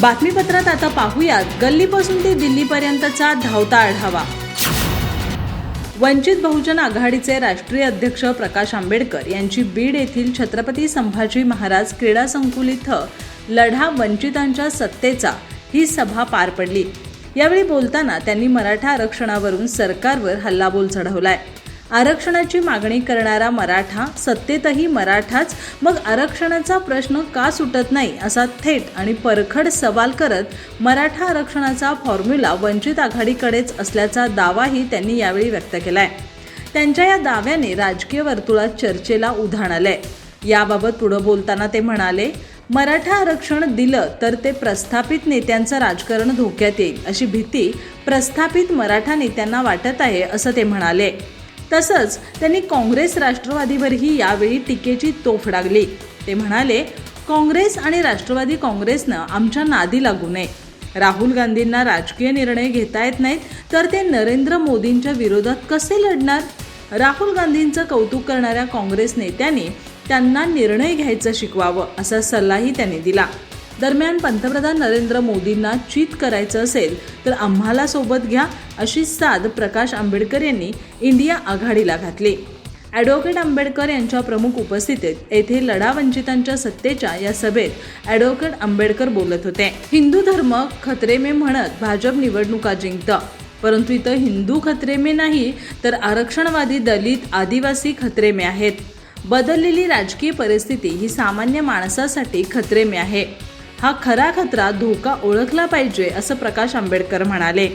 बातमीपत्रात आता पाहूयात गल्लीपासून ते दिल्लीपर्यंतचा धावता आढावा। वंचित बहुजन आघाडीचे राष्ट्रीय अध्यक्ष प्रकाश आंबेडकर यांची बीड येथील छत्रपती संभाजी महाराज क्रीडा संकुल इथं लढा वंचितांच्या सत्तेचा ही सभा पार पडली। यावेळी बोलताना त्यांनी मराठा आरक्षणावरून सरकारवर हल्लाबोल चढवलाय। आरक्षणाची मागणी करणारा मराठा, सत्तेतही मराठाच, मग आरक्षणाचा प्रश्न का सुटत नाही असा थेट आणि परखड सवाल करत मराठा आरक्षणाचा फॉर्म्युला वंचित आघाडीकडेच असल्याचा दावाही त्यांनी यावेळी व्यक्त केलाय। त्यांच्या या दाव्याने राजकीय वर्तुळात चर्चेला उधाण आलंय। याबाबत पुढे बोलताना ते म्हणाले, मराठा आरक्षण दिलं तर ते प्रस्थापित नेत्यांचं राजकारण धोक्यात येईल अशी भीती प्रस्थापित मराठा नेत्यांना वाटत आहे असं ते म्हणाले। तसंच त्यांनी काँग्रेस राष्ट्रवादीवरही यावेळी टीकेची तोफ डागली। ते म्हणाले, काँग्रेस आणि राष्ट्रवादी काँग्रेसनं आमच्या नादी लागू नये। राहुल गांधींना राजकीय निर्णय घेता येत नाहीत तर ते नरेंद्र मोदींच्या विरोधात कसे लढणार? राहुल गांधींचं कौतुक करणाऱ्या काँग्रेस नेत्यांनी त्यांना निर्णय घ्यायचं शिकवावं असा सल्लाही त्यांनी दिला। दरम्यान पंतप्रधान नरेंद्र मोदींना चीत करायचं असेल तर आम्हाला सोबत घ्या अशी साद प्रकाश आंबेडकर यांनी इंडिया आघाडीला घातली। ॲडव्होकेट आंबेडकर यांच्या प्रमुख उपस्थितीत येथे लढा वंचितांच्या सत्तेच्या या सभेत ॲडव्होकेट आंबेडकर बोलत होते। हिंदू धर्म खतरे में म्हणत भाजप निवडणुका जिंकतं, परंतु इथं हिंदू खतरे में नाही तर आरक्षणवादी, दलित, आदिवासी खतरे में आहेत। बदललेली राजकीय परिस्थिती ही सामान्य माणसासाठी खतरे में आहे। हा खरा खतरा धोका ओळखला पाहिजे असं प्रकाश आंबेडकर म्हणाले।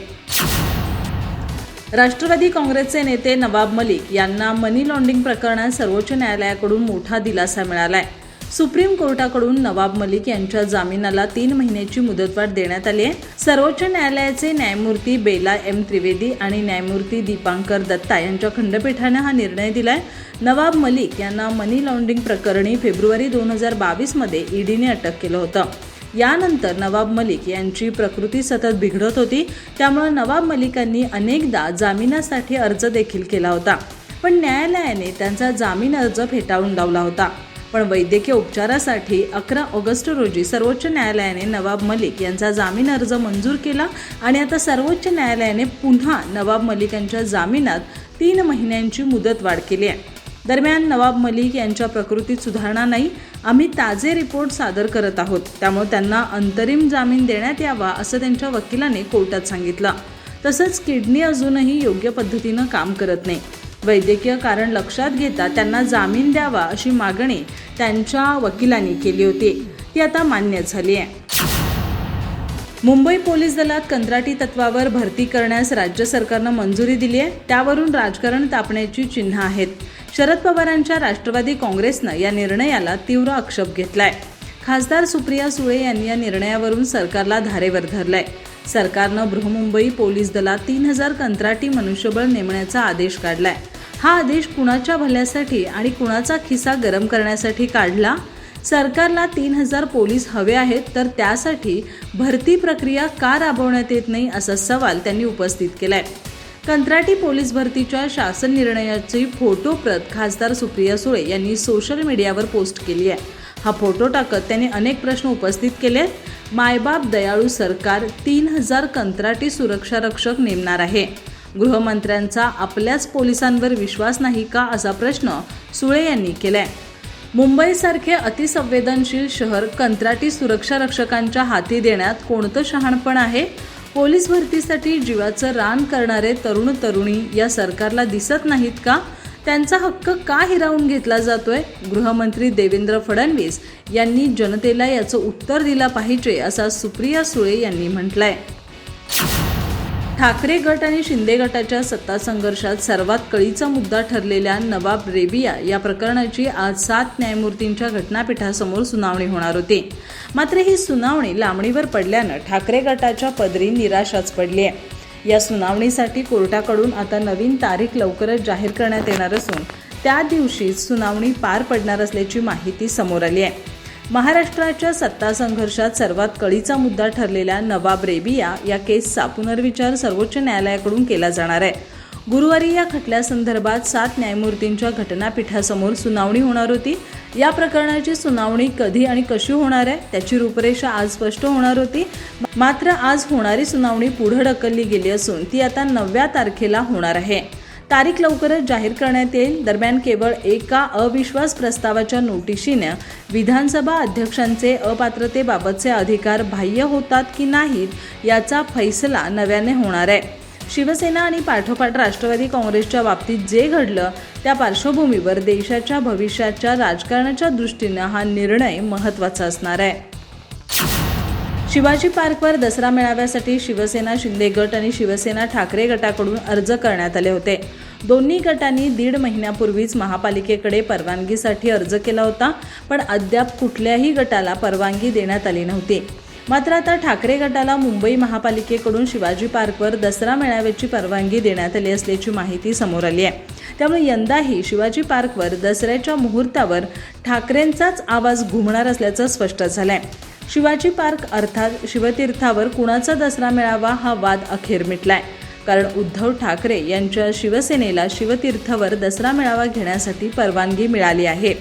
राष्ट्रवादी काँग्रेसचे नेते नवाब मलिक यांना मनी लॉन्ड्रिंग प्रकरणात सर्वोच्च न्यायालयाकडून मोठा दिलासा मिळालाय। सुप्रीम कोर्टाकडून नवाब मलिक यांच्या जामिनाला 3 महिन्याची मुदतवाढ देण्यात आली आहे। सर्वोच्च न्यायालयाचे न्यायमूर्ती बेला एम त्रिवेदी आणि न्यायमूर्ती दीपांकर दत्ता यांच्या खंडपीठाने हा निर्णय दिलाय। नवाब मलिक यांना मनी लॉन्ड्रिंग प्रकरणी फेब्रुवारी 2022 मध्ये ईडीने अटक केलं होतं। यानंतर नवाब मलिक यांची प्रकृती सतत बिघडत होती, त्यामुळे नवाब मलिकांनी अनेकदा जामिनासाठी अर्ज देखील केला होता, पण न्यायालयाने त्यांचा जामीन अर्ज फेटाळून लावला होता। पण वैद्यकीय उपचारासाठी 11 ऑगस्ट रोजी सर्वोच्च न्यायालयाने नवाब मलिक यांचा जामीन अर्ज मंजूर केला आणि आता सर्वोच्च न्यायालयाने पुन्हा नवाब मलिकांच्या जामिनात 3 महिन्यांची मुदतवाढ केली आहे। दरम्यान नवाब मलिक यांच्या प्रकृतीत सुधारणा नाही, आम्ही ताजे रिपोर्ट सादर करत आहोत, त्यामुळे त्यांना अंतरिम जामीन देण्यात यावा असं त्यांच्या वकिलाने कोर्टात सांगितलं। तसंच किडनी अजूनही योग्य पद्धतीनं काम करत नाही, वैद्यकीय कारण लक्षात घेता त्यांना जामीन द्यावा अशी मागणी त्यांच्या वकिलांनी केली होती, ती आता मान्य झाली आहे। मुंबई पोलीस दलात कंत्राटी तत्वावर भरती करण्यास राज्य सरकारनं मंजुरी दिली आहे, त्यावरून राजकारण तापण्याची चिन्ह आहेत। शरद पवारांच्या राष्ट्रवादी काँग्रेसनं या निर्णयाला तीव्र आक्षेप घेतलाय। खासदार सुप्रिया सुळे यांनी या निर्णयावरून सरकारला धारेवर धरलंय। सरकारनं बृहन्मुंबई पोलीस दलात 3000 कंत्राटी मनुष्यबळ नेमण्याचा आदेश काढलाय। हा आदेश कुणाच्या भल्यासाठी आणि कुणाचा खिसा गरम करण्यासाठी काढला? सरकारला 3000 पोलीस हवे आहेत, तर त्यासाठी भरती प्रक्रिया का राबवण्यात येत नाही असा सवाल त्यांनी उपस्थित केलाय। कंत्राटी पोलीस भरतीच्या शासन निर्णयाची फोटो प्रत खासदार सुप्रिया सुळे यांनी सोशल मीडियावर पोस्ट केली आहे। हा फोटो टाकत त्यांनी अनेक प्रश्न उपस्थित केले। मायबाप दयाळू सरकार 3000 कंत्राटी सुरक्षा रक्षक नेमणार आहे। गृहमंत्र्यांचा आपल्याच पोलिसांवर विश्वास नाही का असा प्रश्न सुळे यांनी केलाय। मुंबईसारखे अतिसंवेदनशील शहर कंत्राटी सुरक्षा रक्षकांच्या हाती देण्यात कोणतं शहाणपण आहे? पोलीस भरतीसाठी जीवाचं रान करणारे तरुण तरुणी या सरकारला दिसत नाहीत का? त्यांचा हक्क का हिरावून घेतला जातोय? गृहमंत्री देवेंद्र फडणवीस यांनी जनतेला याचं उत्तर दिलं पाहिजे असा सुप्रिया सुळे यांनी म्हटलंय। ठाकरे गट आणि शिंदे गटाच्या सत्ता संघर्षात सर्वात कळीचा मुद्दा ठरलेल्या नवाब रेबिया या प्रकरणाची आज 7 न्यायमूर्तींच्या घटनापीठासमोर सुनावणी होणार होती। मात्र ही सुनावणी लांबणीवर पडल्यानं ठाकरे गटाच्या पदरी निराशाच पडली आहे। या सुनावणीसाठी कोर्टाकडून आता नवीन तारीख लवकरच जाहीर करण्यात येणार असून त्या दिवशीच सुनावणी पार पडणार असल्याची माहिती समोर आली आहे। महाराष्ट्राच्या सत्ता संघर्षात सर्वात कळीचा मुद्दा ठरलेल्या नवाब रेबिया या केसचा पुनर्विचार सर्वोच्च न्यायालयाकडून केला जाणार आहे। गुरुवारी या खटल्यासंदर्भात 7 न्यायमूर्तींच्या घटनापीठासमोर सुनावणी होणार होती। या प्रकरणाची सुनावणी कधी आणि कशी होणार आहे त्याची रूपरेषा आज स्पष्ट होणार होती. मात्र आज होणारी सुनावणी पुढे ढकलली गेली असून ती आता 9 तारखेला होणार आहे. तारीख लवकरच जाहीर करण्यात येईल. दरम्यान केवळ एका अविश्वास प्रस्तावाच्या नोटिशीने विधानसभा अध्यक्षांचे अपात्रतेबाबतचे अधिकार बाह्य होतात की नाहीत याचा फैसला नव्याने होणार आहे. शिवसेना आणि पाठोपाठ राष्ट्रवादी काँग्रेसच्या बाबतीत जे घडलं त्या पार्श्वभूमीवर देशाच्या भविष्याच्या राजकारणाच्या दृष्टीने हा निर्णय महत्त्वाचा असणार आहे. शिवाजी पार्कवर दसरा मेळाव्यासाठी शिवसेना शिंदे गट आणि शिवसेना ठाकरे गटाकडून अर्ज करण्यात आले होते. दोन्ही गटांनी 1.5 महिन्यापूर्वीच महापालिकेकडे परवानगीसाठी अर्ज केला होता, पण अद्याप कुठल्याही गटाला परवानगी देण्यात आली नव्हती. मात्र आता ठाकरे गटाला मुंबई महापालिकेकडून शिवाजी पार्कवर दसरा मेळाव्याची परवानगी देण्यात आली असल्याची माहिती समोर आली आहे. त्यामुळे यंदाही शिवाजी पार्कवर दसऱ्याच्या मुहूर्तावर ठाकरेंचाच आवाज घुमणार असल्याचं स्पष्ट झालंय. शिवाजी पार्क अर्थात शिवतीर्थावर कुणाचा दसरा मेळावा हा वाद अखेर मिटलाय. कारण उद्धव ठाकरे यांच्या शिवसेनेला शिवतीर्थावर दसरा मेळावा घेण्यासाठी परवानगी मिळाली आहे.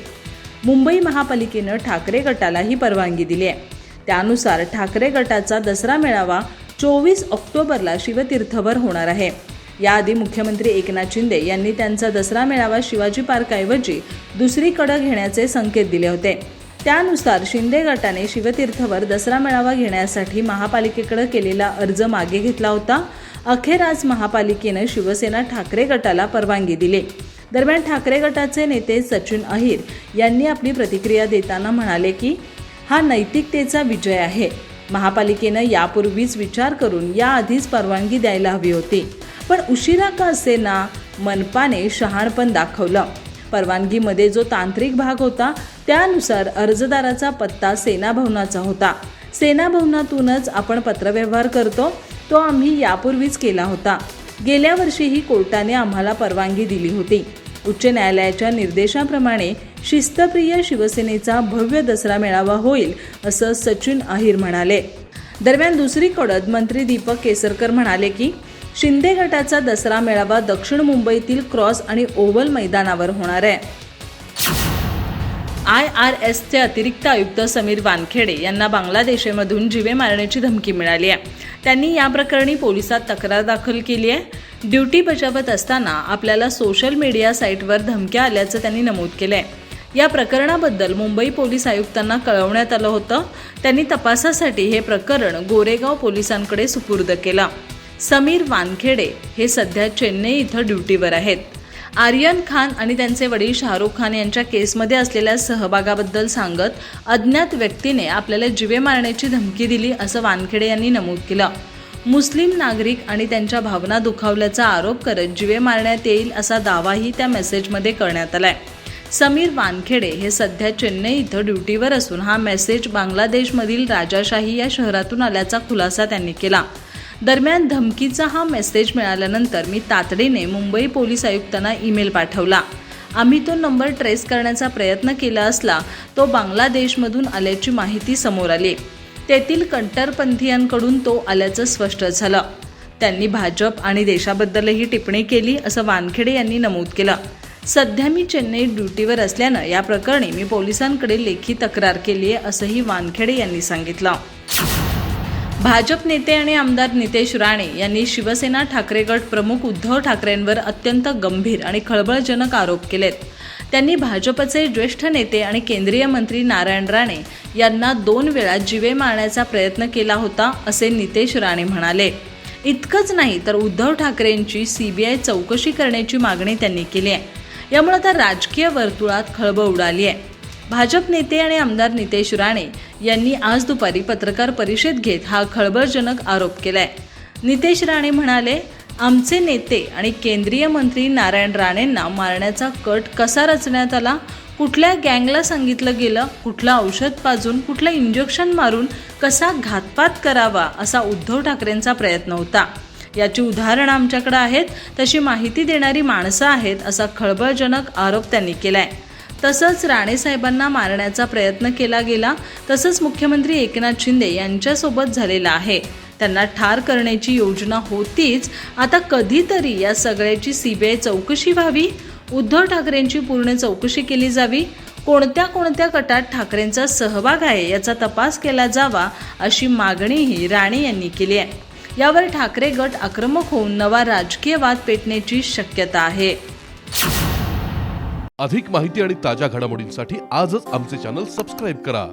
मुंबई महापालिकेनं ठाकरे गटाला ही परवानगी दिली आहे. त्यानुसार ठाकरे गटाचा दसरा मेळावा 24 ऑक्टोबरला शिवतीर्थावर होणार आहे. याआधी मुख्यमंत्री एकनाथ शिंदे यांनी त्यांचा दसरा मेळावा शिवाजी पार्कऐवजी दुसरीकडे घेण्याचे संकेत दिले होते. त्यानुसार शिंदे गटाने शिवतीर्थावर दसरा मेळावा घेण्यासाठी महापालिकेकडे केलेला अर्ज मागे घेतला होता. अखेर आज महापालिकेनं शिवसेना ठाकरे गटाला परवानगी दिली. दरम्यान ठाकरे गटाचे नेते सचिन अहिर यांनी आपली प्रतिक्रिया देताना म्हणाले की हा नैतिकतेचा विजय आहे. महापालिकेनं यापूर्वीच विचार करून याआधीच परवानगी द्यायला हवी होती, पण उशिरा का असेना मनपाने शहाणपण दाखवलं. परवानगीमध्ये जो तांत्रिक भाग होता त्यानुसार अर्जदाराचा पत्ता सेना भवनाचा होता. सेना भवनातूनच आपण पत्रव्यवहार करतो तो आम्ही यापूर्वीच केला होता. गेल्या वर्षीही कोर्टाने आम्हाला परवानगी दिली होती. उच्च न्यायालयाच्या निर्देशाप्रमाणे शिस्तप्रिय शिवसेनेचा भव्य दसरा मेळावा होईल असं सचिन अहिर म्हणाले. दरम्यान दुसरीकडे मंत्री दीपक केसरकर म्हणाले की शिंदे गटाचा दसरा मेळावा दक्षिण मुंबईतील क्रॉस आणि ओव्हल मैदानावर होणार आहे. IRSचे अतिरिक्त आयुक्त समीर वानखेडे यांना बांगलादेशमधून जीवे मारण्याची धमकी मिळाली आहे. त्यांनी या प्रकरणी पोलिसात तक्रार दाखल केली आहे. ड्युटी बजावत असताना आपल्याला सोशल मीडिया साईटवर धमक्या आल्याचं त्यांनी नमूद केलं आहे. या प्रकरणाबद्दल मुंबई पोलीस आयुक्तांना कळवण्यात आलं होतं. त्यांनी तपासासाठी हे प्रकरण गोरेगाव पोलिसांकडे सुपूर्द केलं. समीर वानखेडे हे सध्या चेन्नई इथं ड्युटीवर आहेत. आर्यन खान आणि त्यांचे वडील शाहरुख खान यांच्या केसमध्ये असलेल्या सहभागाबद्दल सांगत अज्ञात व्यक्तीने आपल्याला जीवे मारण्याची धमकी दिली असं वानखेडे यांनी नमूद केलं. मुस्लिम नागरिक आणि त्यांच्या भावना दुखावल्याचा आरोप करत जीवे मारण्यात येईल असा दावाही त्या मेसेजमध्ये करण्यात आलाय. समीर वानखेडे हे सध्या चेन्नई इथं ड्युटीवर असून हा मेसेज बांगलादेशमधील राजाशाही या शहरातून आल्याचा खुलासा त्यांनी केला. दरम्यान धमकीचा हा मेसेज मिळाल्यानंतर मी तातडीने मुंबई पोलीस आयुक्तांना ईमेल पाठवला. आम्ही तो नंबर ट्रेस करण्याचा प्रयत्न केला असला तो बांगलादेशमधून आल्याची माहिती समोर आली. तेथील कट्टरपंथीयांकडून तो आल्याचं स्पष्ट झालं. त्यांनी भाजप आणि देशाबद्दलही टिप्पणी केली असं वानखेडे यांनी नमूद केलं. सध्या मी चेन्नई ड्युटीवर असल्यानं या प्रकरणी मी पोलिसांकडे लेखी तक्रार केली आहे असंही वानखेडे यांनी सांगितलं. भाजप नेते आणि आमदार नितेश राणे यांनी शिवसेना ठाकरे गट प्रमुख उद्धव ठाकरेंवर अत्यंत गंभीर आणि खळबळजनक आरोप केलेत. त्यांनी भाजपचे ज्येष्ठ नेते आणि केंद्रीय मंत्री नारायण राणे यांना 2 वेळा जीवे मारण्याचा प्रयत्न केला होता असे नितेश राणे म्हणाले. इतकंच नाही तर उद्धव ठाकरेंची CBI चौकशी करण्याची मागणी त्यांनी केली आहे. यामुळे आता राजकीय वर्तुळात खळबळ उडाली आहे. भाजप नेते आणि आमदार नितेश राणे यांनी आज दुपारी पत्रकार परिषद घेत हा खळबळजनक आरोप केलाय. नितेश राणे म्हणाले, आमचे नेते आणि केंद्रीय मंत्री नारायण राणेंना मारण्याचा कट कसा रचण्यात आला, कुठल्या गँगला सांगितलं गेलं, कुठलं औषध पाजून, कुठलं इंजेक्शन मारून कसा घातपात करावा असा उद्धव ठाकरेंचा प्रयत्न होता. याची उदाहरणं आमच्याकडे आहेत, तशी माहिती देणारी माणसं आहेत असा खळबळजनक आरोप त्यांनी केलाय. तसंच राणेसाहेबांना मारण्याचा प्रयत्न केला गेला, तसंच मुख्यमंत्री एकनाथ शिंदे यांच्यासोबत झालेला आहे. त्यांना ठार करण्याची योजना होतीच. आता कधीतरी या सगळ्याची CBI चौकशी व्हावी, उद्धव ठाकरेंची पूर्ण चौकशी केली जावी. कोणत्या कोणत्या गटात ठाकरेंचा सहभाग आहे याचा तपास केला जावा अशी मागणीही राणे यांनी केली आहे। यावर ठाकरे गट आक्रमक होऊन नवा राजकीय वाद पेटण्याची शक्यता आहे। अधिक माहिती आणि ताज्या घडामोडींसाठी आजच आमचे चॅनल सबस्क्राइब करा।